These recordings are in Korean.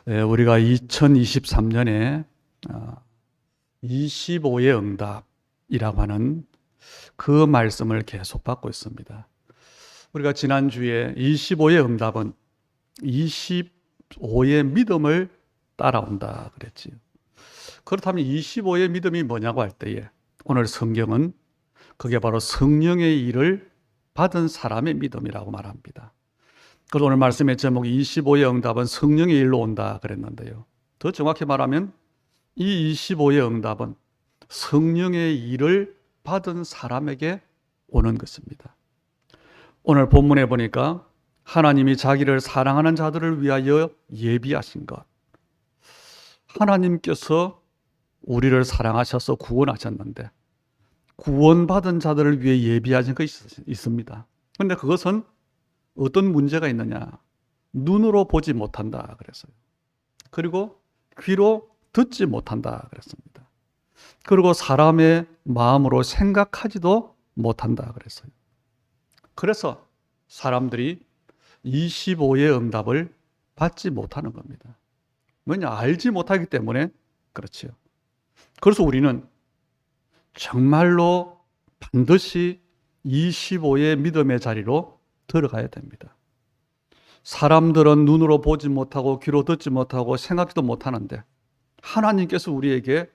우리가 2023년에 25의 응답이라고 하는 그 말씀을 계속 받고 있습니다. 우리가 지난주에 25의 응답은 25의 믿음을 따라온다 그랬지요. 그렇다면 25의 믿음이 뭐냐고 할 때에 오늘 성경은 그게 바로 성령의 일을 받은 사람의 믿음이라고 말합니다. 그래서 오늘 말씀의 제목이 25의 응답은 성령의 일로 온다 그랬는데요. 더 정확히 말하면 이 25의 응답은 성령의 일을 받은 사람에게 오는 것입니다. 오늘 본문에 보니까 하나님이 자기를 사랑하는 자들을 위하여 예비하신 것. 하나님께서 우리를 사랑하셔서 구원하셨는데 구원받은 자들을 위해 예비하신 것이 있습니다. 그런데 그것은 어떤 문제가 있느냐? 눈으로 보지 못한다 그랬어요. 그리고 귀로 듣지 못한다 그랬습니다. 그리고 사람의 마음으로 생각하지도 못한다 그랬어요. 그래서 사람들이 25의 응답을 받지 못하는 겁니다. 왜냐? 알지 못하기 때문에 그렇지요. 그래서 우리는 정말로 반드시 25의 믿음의 자리로 들어가야 됩니다. 사람들은 눈으로 보지 못하고 귀로 듣지 못하고 생각지도 못하는데 하나님께서 우리에게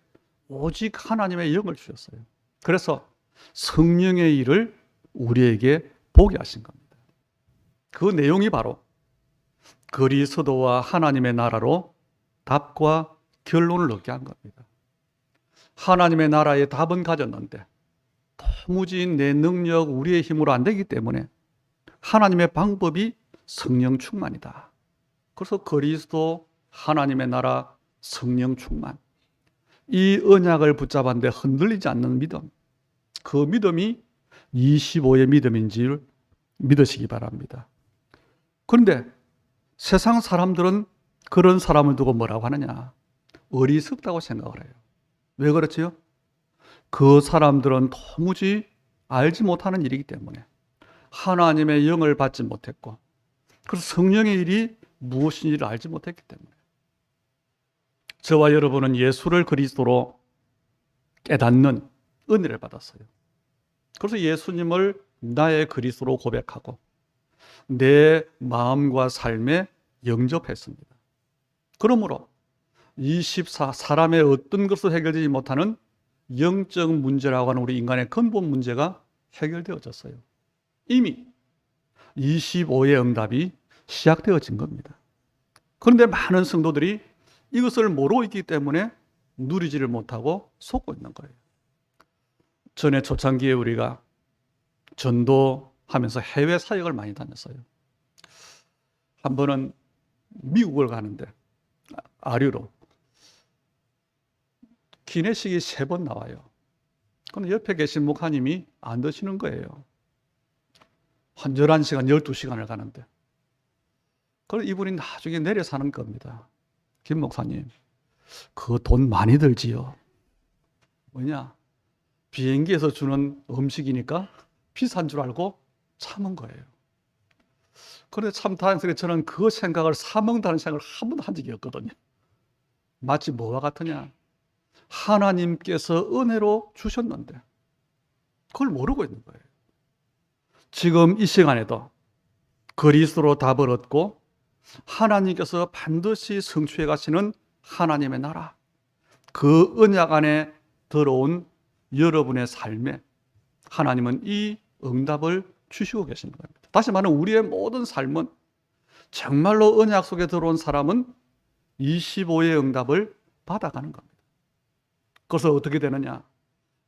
오직 하나님의 영을 주셨어요. 그래서 성령의 일을 우리에게 보게 하신 겁니다. 그 내용이 바로 그리스도와 하나님의 나라로 답과 결론을 얻게 한 겁니다. 하나님의 나라의 답은 가졌는데 도무지 내 능력, 우리의 힘으로 안 되기 때문에 하나님의 방법이 성령 충만이다. 그래서 그리스도, 하나님의 나라, 성령 충만. 이 언약을 붙잡았는데 흔들리지 않는 믿음. 그 믿음이 25의 믿음인지를 믿으시기 바랍니다. 그런데 세상 사람들은 그런 사람을 두고 뭐라고 하느냐? 어리석다고 생각을 해요. 왜 그렇지요? 그 사람들은 도무지 알지 못하는 일이기 때문에 하나님의 영을 받지 못했고 그래서 성령의 일이 무엇인지를 알지 못했기 때문에 저와 여러분은 예수를 그리스도로 깨닫는 은혜를 받았어요. 그래서 예수님을 나의 그리스도로 고백하고 내 마음과 삶에 영접했습니다. 그러므로 24 사람의 어떤 것도 해결되지 못하는 영적 문제라고 하는 우리 인간의 근본 문제가 해결되어졌어요. 이미 25의 응답이 시작되어진 겁니다. 그런데 많은 성도들이 이것을 모르고 있기 때문에 누리지를 못하고 속고 있는 거예요. 전에 초창기에 우리가 전도하면서 해외 사역을 많이 다녔어요. 한 번은 미국을 가는데 아류로 기내식이 3번 나와요. 그런데 옆에 계신 목사님이 안 드시는 거예요. 한 11시간, 12시간을 가는데. 그래서 이분이 나중에 내려서 하는 겁니다. 김 목사님, 그 돈 많이 들지요. 뭐냐? 비행기에서 주는 음식이니까 비싼 줄 알고 참은 거예요. 그런데 참 다행스럽게 저는 그 생각을 사먹는다는 생각을 한 번도 한 적이 없거든요. 마치 뭐와 같으냐? 하나님께서 은혜로 주셨는데 그걸 모르고 있는 거예요. 지금 이 시간에도 그리스도로 답을 얻고 하나님께서 반드시 성취해 가시는 하나님의 나라, 그 언약 안에 들어온 여러분의 삶에 하나님은 이 응답을 주시고 계시는 겁니다. 다시 말하면 우리의 모든 삶은 정말로 언약 속에 들어온 사람은 25의 응답을 받아가는 겁니다. 그래서 어떻게 되느냐?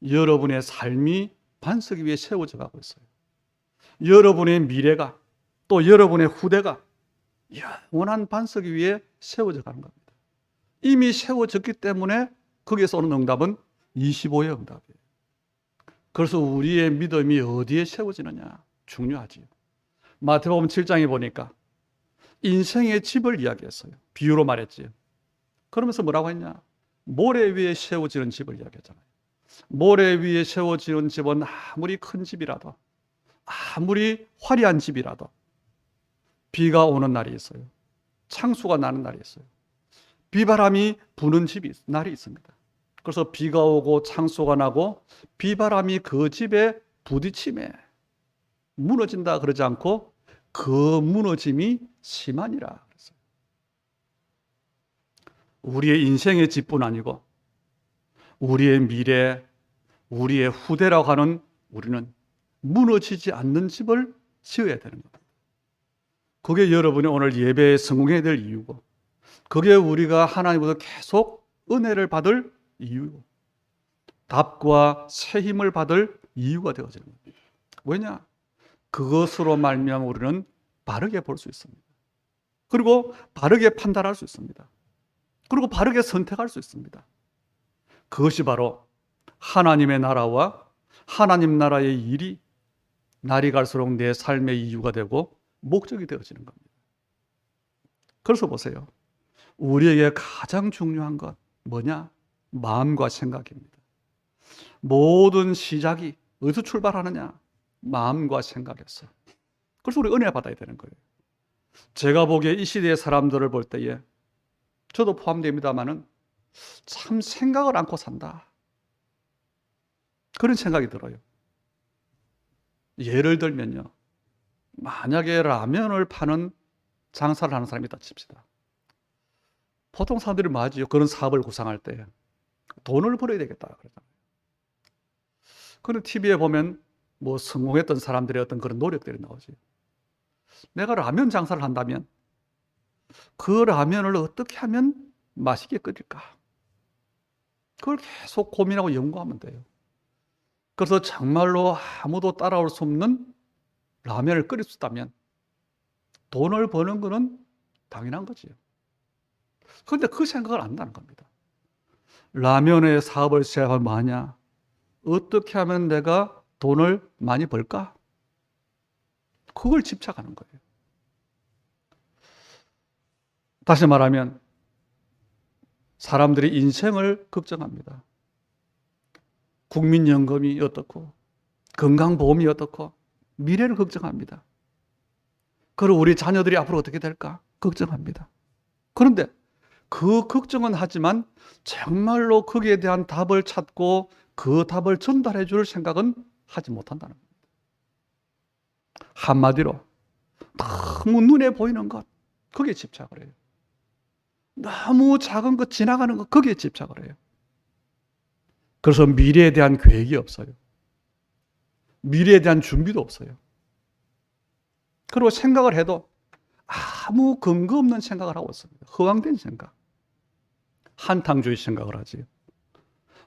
여러분의 삶이 반석 위에 세워져 가고 있어요. 여러분의 미래가 또 여러분의 후대가 영원한 반석 위에 세워져 가는 겁니다. 이미 세워졌기 때문에 거기에서 오는 응답은 25의 응답이에요. 그래서 우리의 믿음이 어디에 세워지느냐 중요하지요. 마태복음 7장에 보니까 인생의 집을 이야기했어요. 비유로 말했지요. 그러면서 뭐라고 했냐? 모래 위에 세워지는 집을 이야기했잖아요. 모래 위에 세워지는 집은 아무리 큰 집이라도 아무리 화려한 집이라도 비가 오는 날이 있어요. 창수가 나는 날이 있어요. 비바람이 부는 날이 있습니다. 그래서 비가 오고 창수가 나고 비바람이 그 집에 부딪힘에 무너진다 그러지 않고 그 무너짐이 심하니라 그랬어요. 우리의 인생의 집뿐 아니고 우리의 미래, 우리의 후대라고 하는 우리는 무너지지 않는 집을 지어야 되는 겁니다. 그게 여러분이 오늘 예배에 성공해야 될 이유고, 그게 우리가 하나님으로부터 계속 은혜를 받을 이유고, 답과 새 힘을 받을 이유가 되어지는 겁니다. 왜냐? 그것으로 말미암아 우리는 바르게 볼 수 있습니다. 그리고 바르게 판단할 수 있습니다. 그리고 바르게 선택할 수 있습니다. 그것이 바로 하나님의 나라와 하나님 나라의 일이 날이 갈수록 내 삶의 이유가 되고 목적이 되어지는 겁니다. 그래서 보세요. 우리에게 가장 중요한 것 뭐냐? 마음과 생각입니다. 모든 시작이 어디서 출발하느냐? 마음과 생각에서. 그래서 우리 은혜 받아야 되는 거예요. 제가 보기에 이 시대의 사람들을 볼 때에 저도 포함됩니다마는 참 생각을 않고 산다. 그런 생각이 들어요. 예를 들면요. 만약에 라면을 파는 장사를 하는 사람이 있다 칩시다. 보통 사람들이 뭐하지요? 그런 사업을 구상할 때 돈을 벌어야 되겠다 그러잖아요. 그런데 TV에 보면 뭐 성공했던 사람들의 어떤 그런 노력들이 나오지. 내가 라면 장사를 한다면 그 라면을 어떻게 하면 맛있게 끓일까? 그걸 계속 고민하고 연구하면 돼요. 그래서 정말로 아무도 따라올 수 없는 라면을 끓일 수 있다면 돈을 버는 거는 당연한 거지요. 그런데 그 생각을 안 한다는 겁니다. 라면의 사업을 시작하면 뭐하냐? 어떻게 하면 내가 돈을 많이 벌까? 그걸 집착하는 거예요. 다시 말하면 사람들이 인생을 걱정합니다. 국민연금이 어떻고 건강보험이 어떻고 미래를 걱정합니다. 그리고 우리 자녀들이 앞으로 어떻게 될까 걱정합니다. 그런데 그 걱정은 하지만 정말로 거기에 대한 답을 찾고 그 답을 전달해 줄 생각은 하지 못한다는 겁니다. 한마디로 너무 눈에 보이는 것 거기에 집착을 해요. 너무 작은 것 지나가는 것 거기에 집착을 해요. 그래서 미래에 대한 계획이 없어요. 미래에 대한 준비도 없어요. 그리고 생각을 해도 아무 근거 없는 생각을 하고 있습니다. 허황된 생각. 한탕주의 생각을 하지.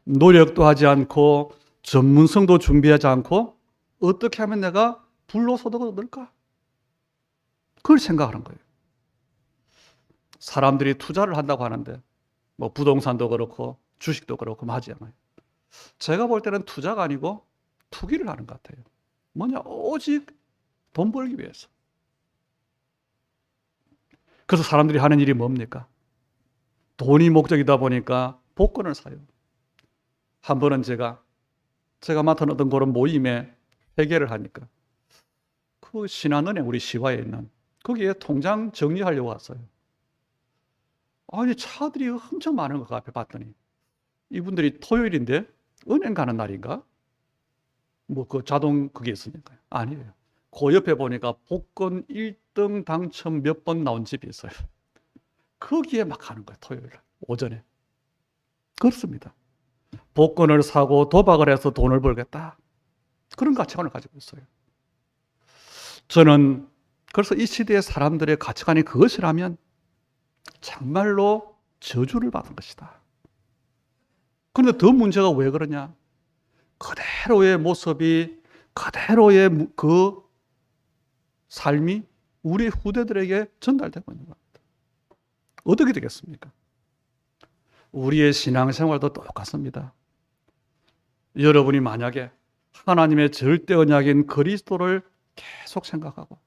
노력도 하지 않고 전문성도 준비하지 않고 어떻게 하면 내가 불로소득을 얻을까? 그걸 생각하는 거예요. 사람들이 투자를 한다고 하는데 뭐 부동산도 그렇고 주식도 그렇고 하지 않아요. 제가 볼 때는 투자가 아니고 투기를 하는 것 같아요. 뭐냐? 오직 돈 벌기 위해서. 그래서 사람들이 하는 일이 뭡니까? 돈이 목적이다 보니까 복권을 사요. 한 번은 제가 맡은 어떤 그런 모임에 회계를 하니까 그 신한은행 우리 시화에 있는 거기에 통장 정리하려고 왔어요. 아니 차들이 엄청 많은 거 앞에 봤더니 이분들이 토요일인데 은행 가는 날인가? 뭐 그 자동 그게 있으니까요. 아니에요. 그 옆에 보니까 복권 1등 당첨 몇 번 나온 집이 있어요. 거기에 막 가는 거예요. 토요일 오전에. 그렇습니다. 복권을 사고 도박을 해서 돈을 벌겠다. 그런 가치관을 가지고 있어요. 저는 그래서 이 시대의 사람들의 가치관이 그것이라면 정말로 저주를 받은 것이다. 그런데 더 문제가 왜 그러냐? 그대로의 모습이 그대로의 그 삶이 우리 후대들에게 전달되고 있는 겁니다. 어떻게 되겠습니까? 우리의 신앙생활도 똑같습니다. 여러분이 만약에 하나님의 절대 언약인 그리스도를 계속 생각하고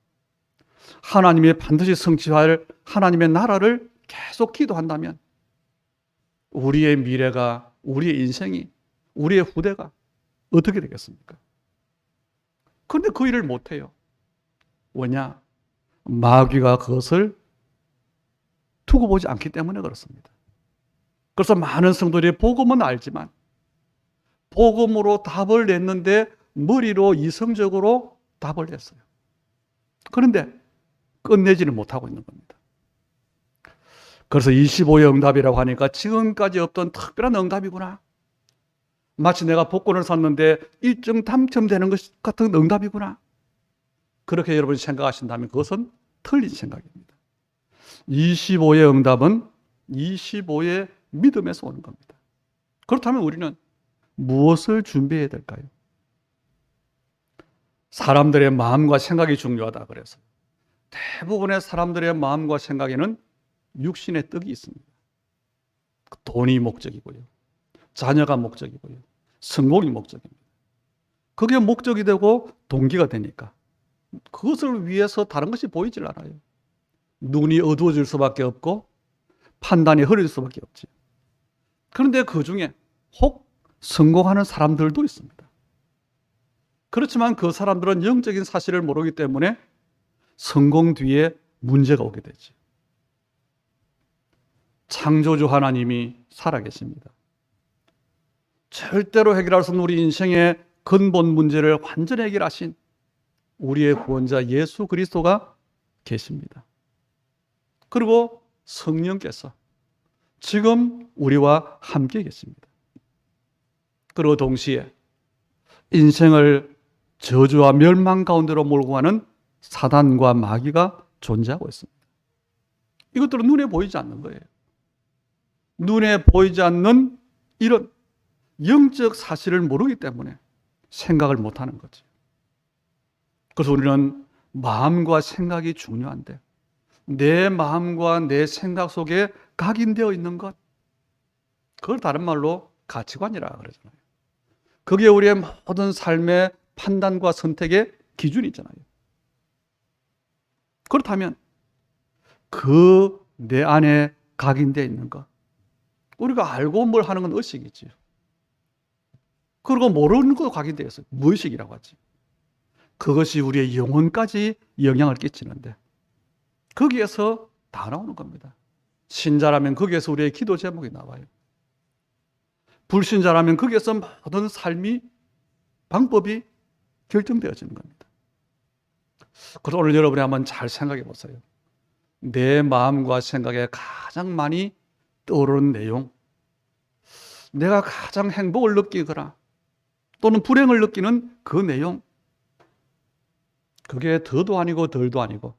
하나님이 반드시 성취할 하나님의 나라를 계속 기도한다면 우리의 미래가, 우리의 인생이, 우리의 후대가 어떻게 되겠습니까? 그런데 그 일을 못해요. 왜냐? 마귀가 그것을 두고 보지 않기 때문에 그렇습니다. 그래서 많은 성도들이 복음은 알지만 복음으로 답을 냈는데 머리로 이성적으로 답을 냈어요. 그런데 끝내지는 못하고 있는 겁니다. 그래서 25의 응답이라고 하니까 지금까지 없던 특별한 응답이구나. 마치 내가 복권을 샀는데 1등 당첨되는 것 같은 응답이구나. 그렇게 여러분이 생각하신다면 그것은 틀린 생각입니다. 25의 응답은 25의 믿음에서 오는 겁니다. 그렇다면 우리는 무엇을 준비해야 될까요? 사람들의 마음과 생각이 중요하다 그래서 대부분의 사람들의 마음과 생각에는 육신의 떡이 있습니다. 돈이 목적이고요. 자녀가 목적이고요. 성공이 목적입니다. 그게 목적이 되고 동기가 되니까 그것을 위해서 다른 것이 보이질 않아요. 눈이 어두워질 수밖에 없고 판단이 흐려질 수밖에 없지. 그런데 그 중에 혹 성공하는 사람들도 있습니다. 그렇지만 그 사람들은 영적인 사실을 모르기 때문에 성공 뒤에 문제가 오게 되지. 창조주 하나님이 살아계십니다. 절대로 해결할 수 없는 우리 인생의 근본 문제를 완전히 해결하신 우리의 구원자 예수 그리스도가 계십니다. 그리고 성령께서 지금 우리와 함께 계십니다. 그리고 동시에 인생을 저주와 멸망 가운데로 몰고 가는 사단과 마귀가 존재하고 있습니다. 이것들은 눈에 보이지 않는 거예요. 눈에 보이지 않는 이런 영적 사실을 모르기 때문에 생각을 못하는 거죠. 그래서 우리는 마음과 생각이 중요한데 내 마음과 내 생각 속에 각인되어 있는 것, 그걸 다른 말로 가치관이라 그러잖아요. 그게 우리의 모든 삶의 판단과 선택의 기준이 있잖아요. 그렇다면 그 내 안에 각인되어 있는 것, 우리가 알고 뭘 하는 건 의식이지요. 그리고 모르는 것도 각인되어 있어요. 무의식이라고 하지. 그것이 우리의 영혼까지 영향을 끼치는데 거기에서 다 나오는 겁니다. 신자라면 거기에서 우리의 기도 제목이 나와요. 불신자라면 거기에서 모든 삶이 방법이 결정되어지는 겁니다. 그래서 오늘 여러분이 한번 잘 생각해 보세요. 내 마음과 생각에 가장 많이 떠오르는 내용, 내가 가장 행복을 느끼거나 또는 불행을 느끼는 그 내용, 그게 더도 아니고 덜도 아니고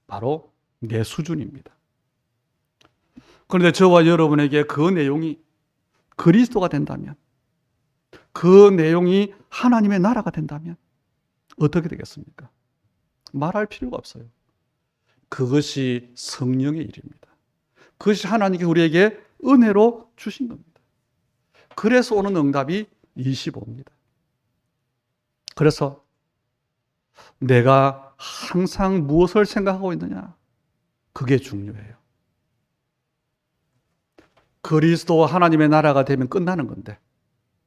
바로 내 수준입니다. 그런데 저와 여러분에게 그 내용이 그리스도가 된다면, 그 내용이 하나님의 나라가 된다면 어떻게 되겠습니까? 말할 필요가 없어요. 그것이 성령의 일입니다. 그것이 하나님께 우리에게 은혜로 주신 겁니다. 그래서 오는 응답이 25입니다. 그래서 내가 항상 무엇을 생각하고 있느냐? 그게 중요해요. 그리스도와 하나님의 나라가 되면 끝나는 건데,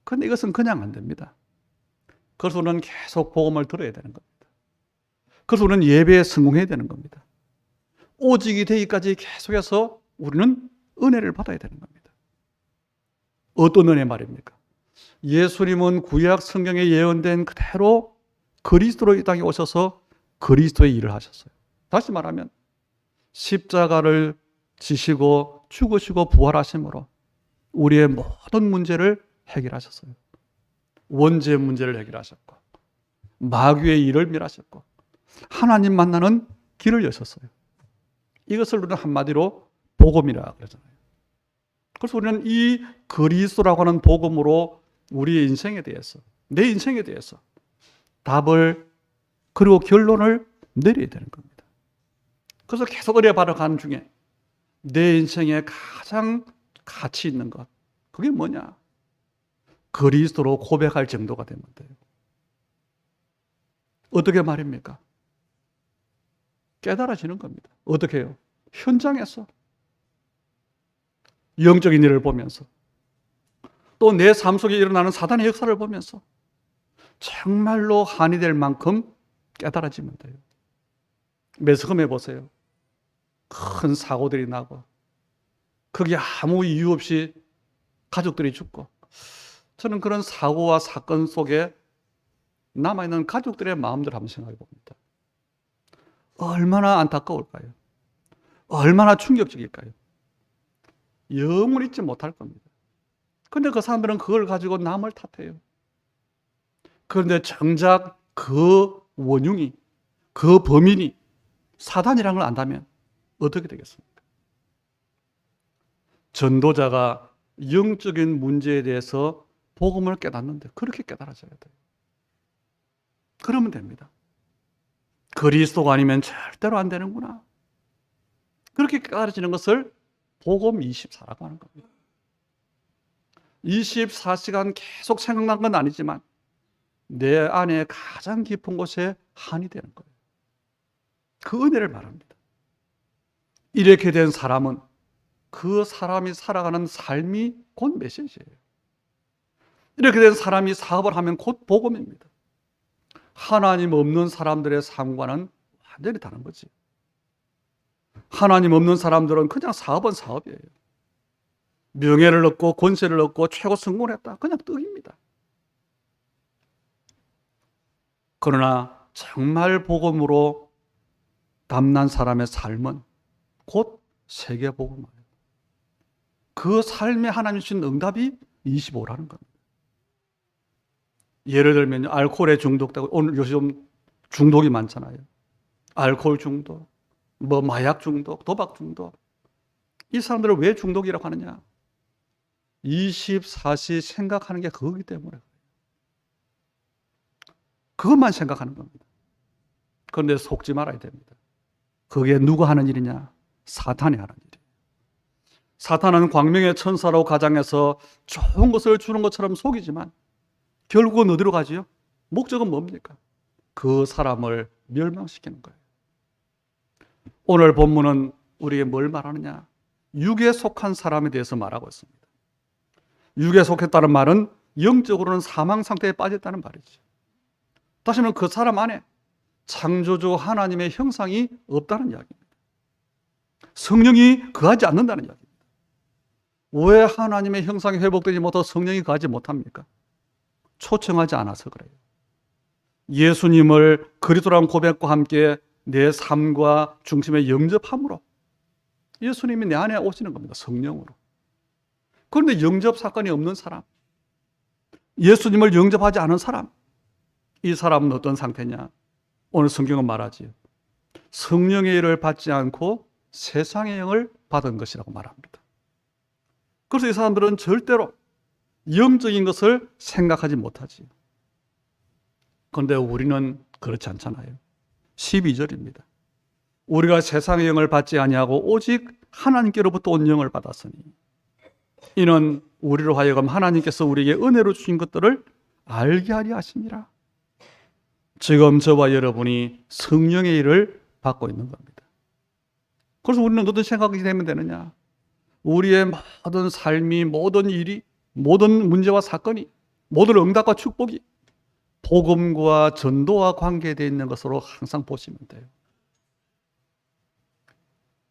그런데 이것은 그냥 안 됩니다. 그래서 우리는 계속 복음을 들어야 되는 겁니다. 그래서 우리는 예배에 성공해야 되는 겁니다. 오직이 되기까지 계속해서 우리는 은혜를 받아야 되는 겁니다. 어떤 은혜 말입니까? 예수님은 구약 성경에 예언된 그대로 그리스도로 이 땅에 오셔서 그리스도의 일을 하셨어요. 다시 말하면 십자가를 지시고 죽으시고 부활하심으로 우리의 모든 문제를 해결하셨어요. 원죄 문제를 해결하셨고 마귀의 일을 멸하셨고 하나님 만나는 길을 여셨어요. 이것을 우리는 한마디로 복음이라 그러잖아요. 그래서 우리는 이 그리스도라고 하는 복음으로 우리의 인생에 대해서, 내 인생에 대해서 답을 그리고 결론을 내려야 되는 겁니다. 그래서 계속 은혜 받아가는 중에 내 인생에 가장 가치 있는 것, 그게 뭐냐? 그리스도로 고백할 정도가 되면 돼요. 어떻게 말입니까? 깨달아지는 겁니다. 어떻게 해요? 현장에서 영적인 일을 보면서 또 내 삶 속에 일어나는 사단의 역사를 보면서 정말로 한이 될 만큼 깨달아지면 돼요. 매스컴에 보세요. 큰 사고들이 나고 거기에 아무 이유 없이 가족들이 죽고, 저는 그런 사고와 사건 속에 남아있는 가족들의 마음들 한번 생각해 봅니다. 얼마나 안타까울까요? 얼마나 충격적일까요? 영원히 잊지 못할 겁니다. 그런데 그 사람들은 그걸 가지고 남을 탓해요. 그런데 정작 그 원흉이, 그 범인이 사단이라는 걸 안다면 어떻게 되겠습니까? 전도자가 영적인 문제에 대해서 복음을 깨닫는데 그렇게 깨달아져야 돼요. 그러면 됩니다. 그리스도가 아니면 절대로 안 되는구나. 그렇게 깨달아지는 것을 복음 24라고 하는 겁니다. 24시간 계속 생각난 건 아니지만 내 안에 가장 깊은 곳에 한이 되는 거예요. 그 은혜를 말합니다. 이렇게 된 사람은 그 사람이 살아가는 삶이 곧 메시지예요. 이렇게 된 사람이 사업을 하면 곧 복음입니다. 하나님 없는 사람들의 삶과는 완전히 다른 거지. 하나님 없는 사람들은 그냥 사업은 사업이에요. 명예를 얻고 권세를 얻고 최고 성공을 했다. 그냥 떡입니다. 그러나 정말 복음으로 담난 사람의 삶은 곧 세계복음이에요. 그 삶에 하나님 주신 응답이 25라는 겁니다. 예를 들면 알코올에 중독되고, 오늘 요즘 중독이 많잖아요. 알코올 중독, 마약 중독, 도박 중독. 이 사람들을 왜 중독이라고 하느냐? 24시 생각하는 게 그거기 때문에 그것만 생각하는 겁니다. 그런데 속지 말아야 됩니다. 그게 누가 하는 일이냐? 사탄이 하는 일이에요. 사탄은 광명의 천사로 가장해서 좋은 것을 주는 것처럼 속이지만 결국은 어디로 가지요? 목적은 뭡니까? 그 사람을 멸망시키는 거예요. 오늘 본문은 우리에게 뭘 말하느냐? 육에 속한 사람에 대해서 말하고 있습니다. 육에 속했다는 말은 영적으로는 사망 상태에 빠졌다는 말이죠. 다시 말하면 그 사람 안에 창조주 하나님의 형상이 없다는 이야기입니다. 성령이 거하지 않는다는 이야기입니다. 왜 하나님의 형상이 회복되지 못하고 성령이 거하지 못합니까? 초청하지 않아서 그래요. 예수님을 그리스도라는 고백과 함께 내 삶과 중심에 영접함으로 예수님이 내 안에 오시는 겁니다. 성령으로. 그런데 영접 사건이 없는 사람, 예수님을 영접하지 않은 사람, 이 사람은 어떤 상태냐? 오늘 성경은 말하지요. 성령의 일을 받지 않고 세상의 영을 받은 것이라고 말합니다. 그래서 이 사람들은 절대로 영적인 것을 생각하지 못하지요. 그런데 우리는 그렇지 않잖아요. 12절입니다. 우리가 세상의 영을 받지 아니하고 오직 하나님께로부터 온 영을 받았으니 이는 우리로 하여금 하나님께서 우리에게 은혜로 주신 것들을 알게 하려 하심이라. 지금 저와 여러분이 성령의 일을 받고 있는 겁니다. 그래서 우리는 어떤 생각이 되면 되느냐? 우리의 모든 삶이, 모든 일이, 모든 문제와 사건이, 모든 응답과 축복이 복음과 전도와 관계되어 있는 것으로 항상 보시면 돼요.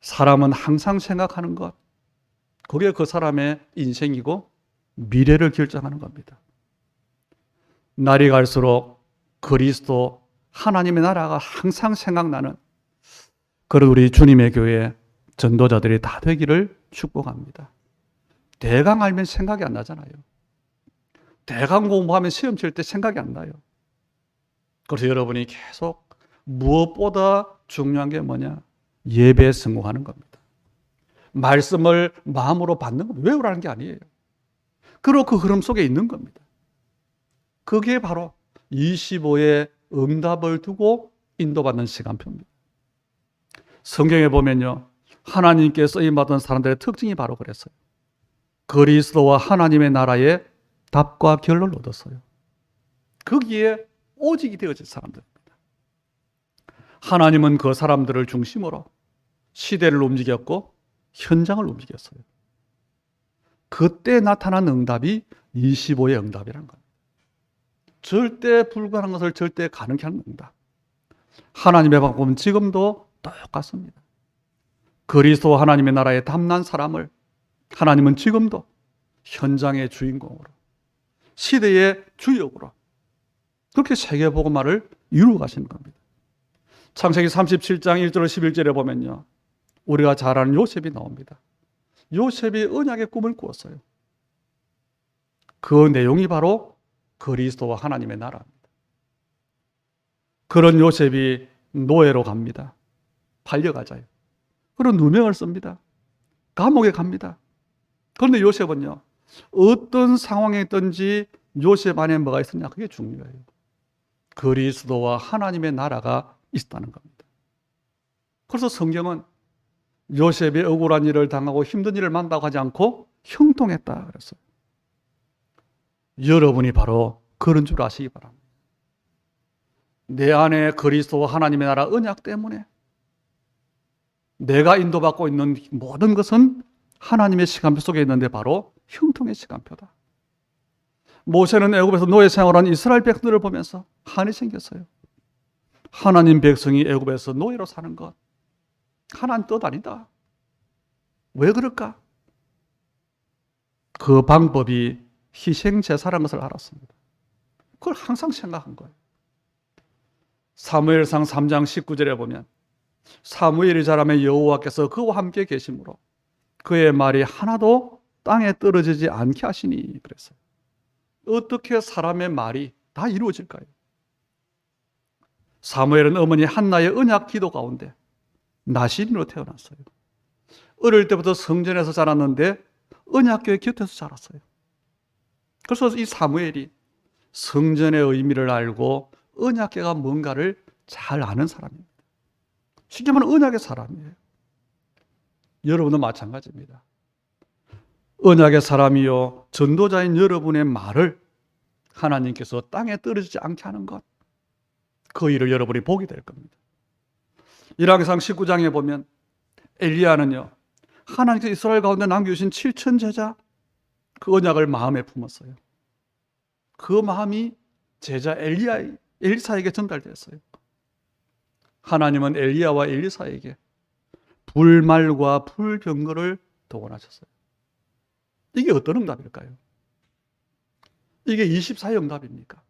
사람은 항상 생각하는 것, 그게 그 사람의 인생이고 미래를 결정하는 겁니다. 날이 갈수록 그리스도 하나님의 나라가 항상 생각나는 그런 우리 주님의 교회 전도자들이 다 되기를 축복합니다. 대강 알면 생각이 안 나잖아요. 대강 공부하면 시험 칠 때 생각이 안 나요. 그래서 여러분이 계속 무엇보다 중요한 게 뭐냐? 예배에 성공하는 겁니다. 말씀을 마음으로 받는 겁니다. 외우라는 게 아니에요. 그리고 그 흐름 속에 있는 겁니다. 그게 바로 25의 응답을 두고 인도받는 시간표입니다. 성경에 보면요, 하나님께 쓰임받은 사람들의 특징이 바로 그랬어요. 그리스도와 하나님의 나라의 답과 결론을 얻었어요. 거기에 오직이 되어진 사람들입니다. 하나님은 그 사람들을 중심으로 시대를 움직였고 현장을 움직였어요. 그때 나타난 응답이 25의 응답이란 겁니다. 절대 불가능한 것을 절대 가능케 하는 응답. 하나님의 방법은 지금도 똑같습니다. 그리스도 하나님의 나라에 담난 사람을 하나님은 지금도 현장의 주인공으로, 시대의 주역으로 그렇게 세계복음화를 이루어 가시는 겁니다. 창세기 37장 1절 11절에 보면요, 우리가 잘 아는 요셉이 나옵니다. 요셉이 언약의 꿈을 꾸었어요. 그 내용이 바로 그리스도와 하나님의 나라입니다. 그런 요셉이 노예로 갑니다. 팔려가자요. 그런 누명을 씁니다. 감옥에 갑니다. 그런데 요셉은요, 어떤 상황에 있든지 요셉 안에 뭐가 있었냐, 그게 중요해요. 그리스도와 하나님의 나라가 있다는 겁니다. 그래서 성경은 요셉이 억울한 일을 당하고 힘든 일을 만나고 하지 않고 형통했다 그랬어요. 여러분이 바로 그런 줄 아시기 바랍니다. 내 안에 그리스도와 하나님의 나라 언약 때문에 내가 인도받고 있는 모든 것은 하나님의 시간표 속에 있는데 바로 형통의 시간표다. 모세는 애굽에서 노예 생활한 이스라엘 백성들을 보면서 한이 생겼어요. 하나님 백성이 애굽에서 노예로 사는 것, 하나님 뜻 아니다. 왜 그럴까? 그 방법이 희생제사라는 것을 알았습니다. 그걸 항상 생각한 거예요. 사무엘상 3장 19절에 보면 사무엘이 자라매 여호와께서 그와 함께 계심으로 그의 말이 하나도 땅에 떨어지지 않게 하시니 그랬어요. 어떻게 사람의 말이 다 이루어질까요? 사무엘은 어머니 한나의 언약 기도 가운데 나시린으로 태어났어요. 어릴 때부터 성전에서 자랐는데 언약궤 곁에서 자랐어요. 그래서 이 사무엘이 성전의 의미를 알고 언약궤가 뭔가를 잘 아는 사람입니다. 쉽게 말하면 언약의 사람이에요. 여러분도 마찬가지입니다. 언약의 사람이요 전도자인 여러분의 말을 하나님께서 땅에 떨어지지 않게 하는 것, 그 일을 여러분이 보게 될 겁니다. 열왕기상 19장에 보면 엘리야는요, 하나님께서 이스라엘 가운데 남겨주신 7천 제자 그 언약을 마음에 품었어요. 그 마음이 제자 엘리사에게 전달됐어요. 하나님은 엘리야와 엘리사에게 불말과 불병거를 동원하셨어요. 이게 어떤 응답일까요? 이게 24의 응답입니까?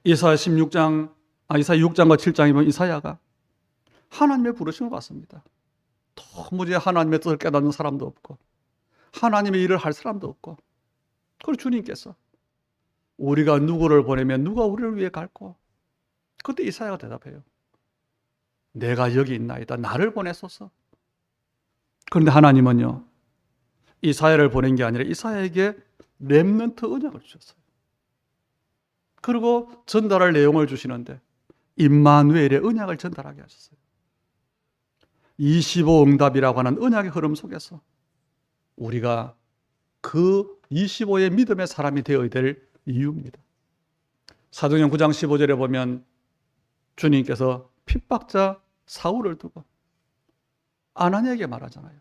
이사야 6장과 7장에 보면 이사야가 하나님의 부르심을 받습니다. 도무지 하나님의 뜻을 깨닫는 사람도 없고 하나님의 일을 할 사람도 없고, 그걸 주님께서 우리가 누구를 보내면 누가 우리를 위해 갈고, 그때 이사야가 대답해요. 내가 여기 있나이다. 나를 보내소서. 그런데 하나님은요, 이사야를 보낸 게 아니라 이사야에게 렘넌트 언약을 주셨어요. 그리고 전달할 내용을 주시는데 임마누엘의 언약을 전달하게 하셨어요. 25 응답이라고 하는 언약의 흐름 속에서 우리가 그 25의 믿음의 사람이 되어야 될 이유입니다. 사도행전 9장 15절에 보면 주님께서 핍박자 사울을 두고 아나니에게 말하잖아요.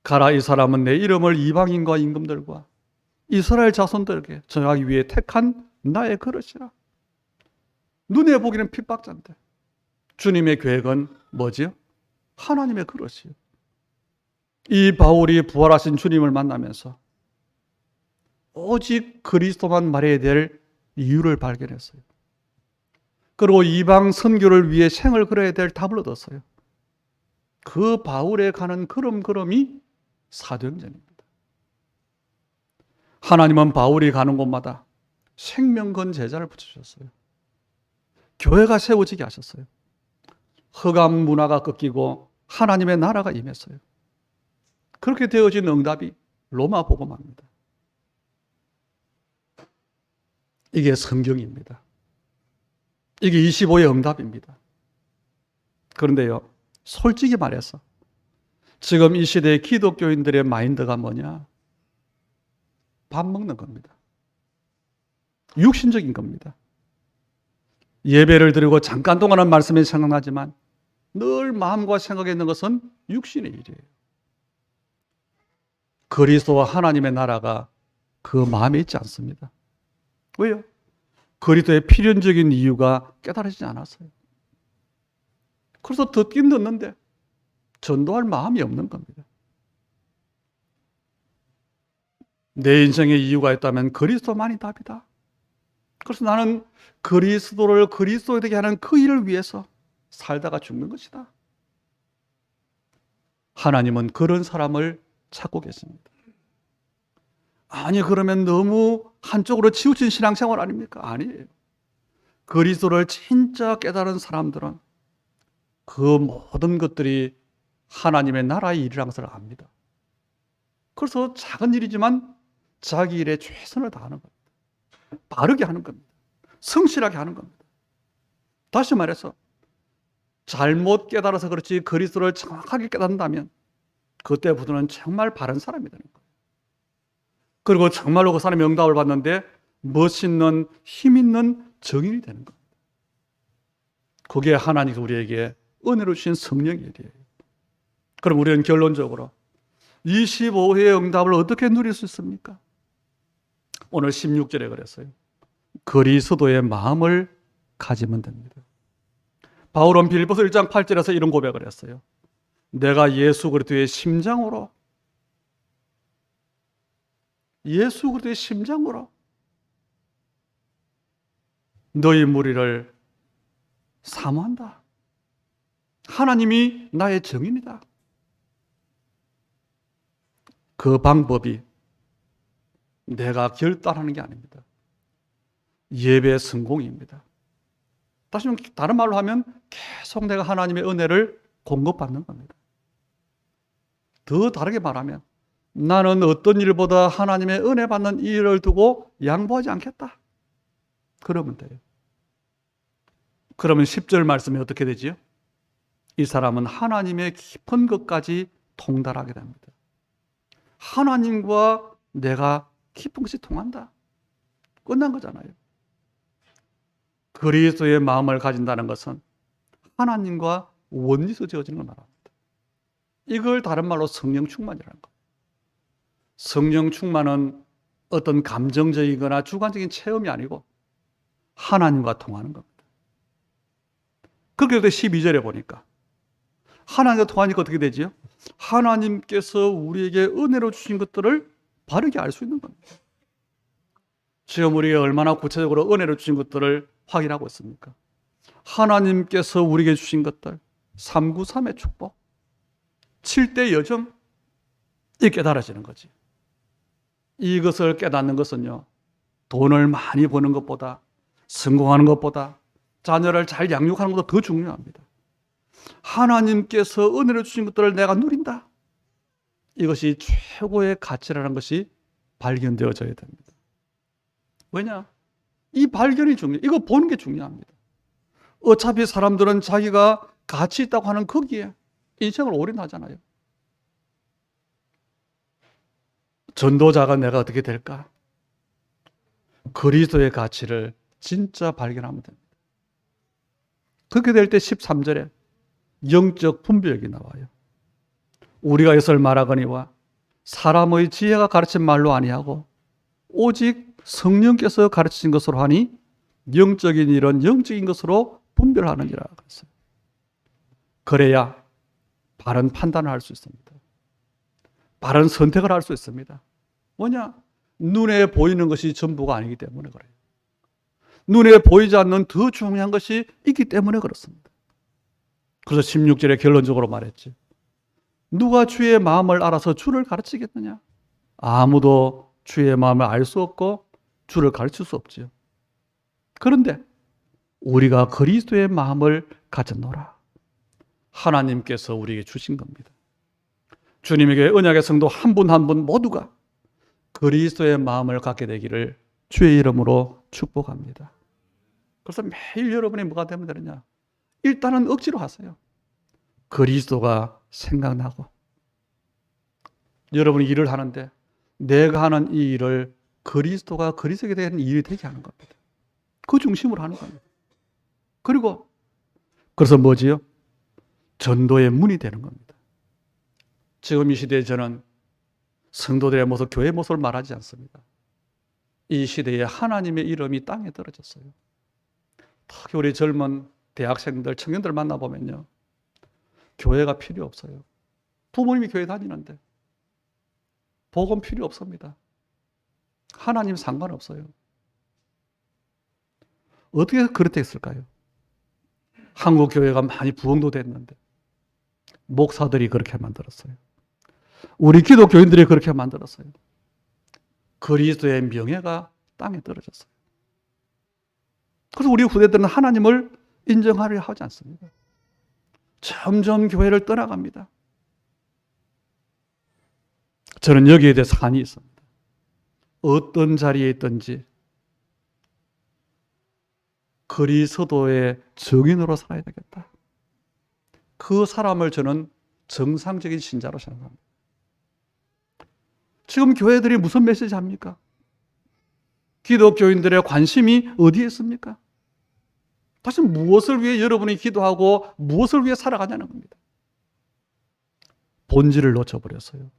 가라, 이 사람은 내 이름을 이방인과 임금들과 이스라엘 자손들에게 전하기 위해 택한 나의 그릇이라. 눈에 보기는 핍박자인데 주님의 계획은 뭐지요? 하나님의 그릇이요. 이 바울이 부활하신 주님을 만나면서 오직 그리스도만 말해야 될 이유를 발견했어요. 그리고 이방 선교를 위해 생을 걸어야 될 답을 얻었어요. 그 바울에 가는 걸음걸음이 사도행전입니다. 하나님은 바울이 가는 곳마다 생명 건 제자를 붙여주셨어요. 교회가 세워지게 하셨어요. 흑암 문화가 꺾이고 하나님의 나라가 임했어요. 그렇게 되어진 응답이 로마 복음화입니다. 이게 성경입니다. 이게 25의 응답입니다. 그런데요, 솔직히 말해서 지금 이 시대의 기독교인들의 마인드가 뭐냐? 밥 먹는 겁니다. 육신적인 겁니다. 예배를 드리고 잠깐 동안은 말씀이 생각나지만 늘 마음과 생각에 있는 것은 육신의 일이에요. 그리스도와 하나님의 나라가 그 마음에 있지 않습니다. 왜요? 그리스도의 필연적인 이유가 깨달아지지 않았어요. 그래서 듣긴 듣는데 전도할 마음이 없는 겁니다. 내 인생에 이유가 있다면 그리스도만이 답이다. 그래서 나는 그리스도를 그리스도 되게 하는 그 일을 위해서 살다가 죽는 것이다. 하나님은 그런 사람을 찾고 계십니다. 아니, 그러면 너무 한쪽으로 치우친 신앙생활 아닙니까? 아니에요. 그리스도를 진짜 깨달은 사람들은 그 모든 것들이 하나님의 나라의 일이라는 것을 압니다. 그래서 작은 일이지만 자기 일에 최선을 다하는 겁니다. 바르게 하는 겁니다. 성실하게 하는 겁니다. 다시 말해서 잘못 깨달아서 그렇지 그리스도를 정확하게 깨닫는다면 그때부터는 정말 바른 사람이 되는 거예요. 그리고 정말로 그 사람이 응답을 받는데 멋있는 힘 있는 정인이 되는 겁니다. 그게 하나님께서 우리에게 은혜로 주신 성령의 일이에요. 그럼 우리는 결론적으로 25회의 응답을 어떻게 누릴 수 있습니까? 오늘 16절에 그랬어요. 그리스도의 마음을 가지면 됩니다. 바울은 빌립보서 1장 8절에서 이런 고백을 했어요. 내가 예수 그리스도의 심장으로 너희 무리를 사모한다. 하나님이 나의 정인이다. 그 방법이 내가 결단하는 게 아닙니다. 예배 성공입니다. 다른 말로 하면 계속 내가 하나님의 은혜를 공급받는 겁니다. 더 다르게 말하면 나는 어떤 일보다 하나님의 은혜 받는 일을 두고 양보하지 않겠다. 그러면 돼요. 그러면 10절 말씀이 어떻게 되지요? 이 사람은 하나님의 깊은 것까지 통달하게 됩니다. 하나님과 내가 깊은 것이 통한다. 끝난 거잖아요. 그리스도의 마음을 가진다는 것은 하나님과 원리에서 지어지는 걸 말합니다. 이걸 다른 말로 성령 충만이라는 겁니다. 성령 충만은 어떤 감정적이거나 주관적인 체험이 아니고 하나님과 통하는 겁니다. 그렇게 12절에 보니까 하나님과 통하니까 어떻게 되지요? 하나님께서 우리에게 은혜로 주신 것들을 바르게 알 수 있는 겁니다. 지금 우리에게 얼마나 구체적으로 은혜로 주신 것들을 확인하고 있습니까? 하나님께서 우리에게 주신 것들, 393의 축복, 7대 여정, 이 깨달아지는 거지. 이것을 깨닫는 것은요, 돈을 많이 버는 것보다, 성공하는 것보다, 자녀를 잘 양육하는 것보다 더 중요합니다. 하나님께서 은혜를 주신 것들을 내가 누린다. 이것이 최고의 가치라는 것이 발견되어져야 됩니다. 왜냐? 이 발견이 중요해요. 이거 보는 게 중요합니다. 어차피 사람들은 자기가 가치 있다고 하는 거기에 인생을 올인하잖아요. 전도자가 내가 어떻게 될까? 그리스도의 가치를 진짜 발견하면 됩니다. 그렇게 될 때 13절에 영적 분별력이 나와요. 우리가 이것을 말하거니와 사람의 지혜가 가르친 말로 아니하고 오직 성령께서 가르치신 것으로 하니 영적인 일은 영적인 것으로 분별하느니라 그랬어요. 그래야 바른 판단을 할 수 있습니다. 바른 선택을 할 수 있습니다. 뭐냐? 눈에 보이는 것이 전부가 아니기 때문에 그래요. 눈에 보이지 않는 더 중요한 것이 있기 때문에 그렇습니다. 그래서 16절에 결론적으로 말했지. 누가 주의 마음을 알아서 주를 가르치겠느냐? 아무도 주의 마음을 알 수 없고 주를 가르칠 수 없지요. 그런데 우리가 그리스도의 마음을 가졌노라. 하나님께서 우리에게 주신 겁니다. 주님에게 언약의 성도 한 분 한 분 모두가 그리스도의 마음을 갖게 되기를 주의 이름으로 축복합니다. 그래서 매일 여러분이 뭐가 되면 되느냐? 일단은 억지로 하세요. 그리스도가 생각나고 여러분이 일을 하는데 내가 하는 이 일을 그리스도가 그리스도에 대한 일이 되게 하는 겁니다. 그 중심으로 하는 겁니다. 그리고 그래서 뭐지요? 전도의 문이 되는 겁니다. 지금 이 시대에 저는 성도들의 모습, 교회의 모습을 말하지 않습니다. 이 시대에 하나님의 이름이 땅에 떨어졌어요. 특히 우리 젊은 대학생들, 청년들 만나보면요. 교회가 필요 없어요. 부모님이 교회 다니는데 복음 필요 없습니다. 하나님 상관없어요. 어떻게 그렇게 했을까요? 한국 교회가 많이 부흥도 됐는데 목사들이 그렇게 만들었어요. 우리 기독교인들이 그렇게 만들었어요. 그리스도의 명예가 땅에 떨어졌어요. 그래서 우리 후대들은 하나님을 인정하려 하지 않습니다. 점점 교회를 떠나갑니다. 저는 여기에 대해서 한이 있습니다. 어떤 자리에 있든지 그리스도의 증인으로 살아야 되겠다. 그 사람을 저는 정상적인 신자로 생각합니다. 지금 교회들이 무슨 메시지 합니까? 기독교인들의 관심이 어디에 있습니까? 다시 무엇을 위해 여러분이 기도하고 무엇을 위해 살아가냐는 겁니다. 본질을 놓쳐버렸어요.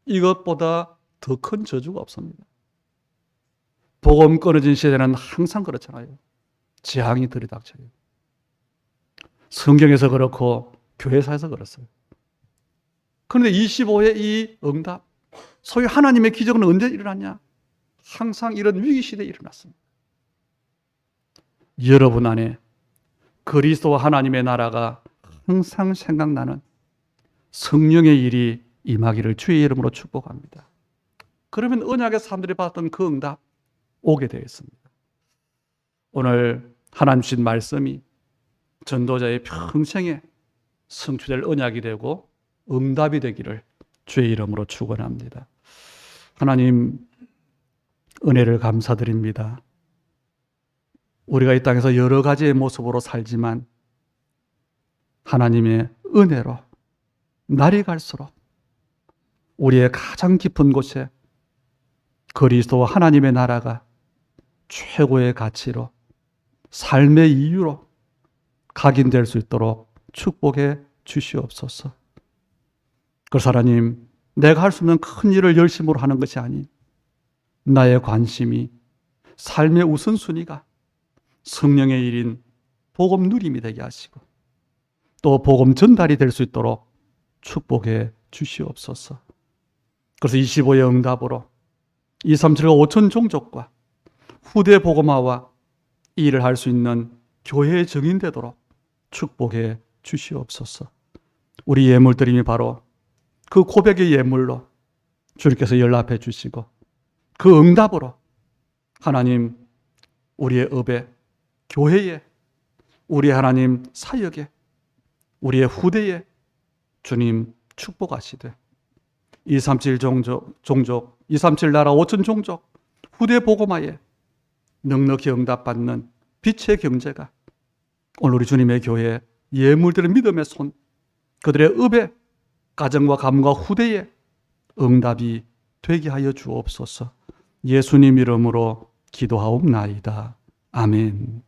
이것보다 더 큰 저주가 없습니다. 복음 끊어진 시대는 항상 그렇잖아요. 재앙이 들이닥쳐요. 성경에서 그렇고 교회사에서 그렇어요. 그런데 25의 이 응답, 소위 하나님의 기적은 언제 일어났냐? 항상 이런 위기시대에 일어났습니다. 여러분 안에 그리스도와 하나님의 나라가 항상 생각나는 성령의 일이 임하기를 주의 이름으로 축복합니다. 그러면 언약의 사람들이 받았던 그 응답 오게 되어 있습니다. 오늘 하나님 주신 말씀이 전도자의 평생에 성취될 언약이 되고 응답이 되기를 주의 이름으로 축원합니다. 하나님 은혜를 감사드립니다. 우리가 이 땅에서 여러 가지의 모습으로 살지만 하나님의 은혜로 날이 갈수록 우리의 가장 깊은 곳에 그리스도와 하나님의 나라가 최고의 가치로 삶의 이유로 각인될 수 있도록 축복해 주시옵소서. 그래서 하나님, 내가 할 수 없는 큰 일을 열심으로 하는 것이 아닌 나의 관심이 삶의 우선순위가 성령의 일인 복음 누림이 되게 하시고 또 복음 전달이 될 수 있도록 축복해 주시옵소서. 그래서 25의 응답으로 237과 5천 종족과 후대 복음화와 이 일을 할 수 있는 교회의 증인되도록 축복해 주시옵소서. 우리 예물드림이 바로 그 고백의 예물로 주님께서 연락해 주시고 그 응답으로 하나님 우리의 업에, 교회에, 우리 하나님 사역에, 우리의 후대에 주님 축복하시되 237 종족, 237 나라 5천 종족 후대 복음화에 넉넉히 응답받는 빛의 경제가 오늘 우리 주님의 교회 예물들의 믿음의 손, 그들의 업에, 가정과 가문과 후대에 응답이 되게 하여 주옵소서. 예수님 이름으로 기도하옵나이다. 아멘.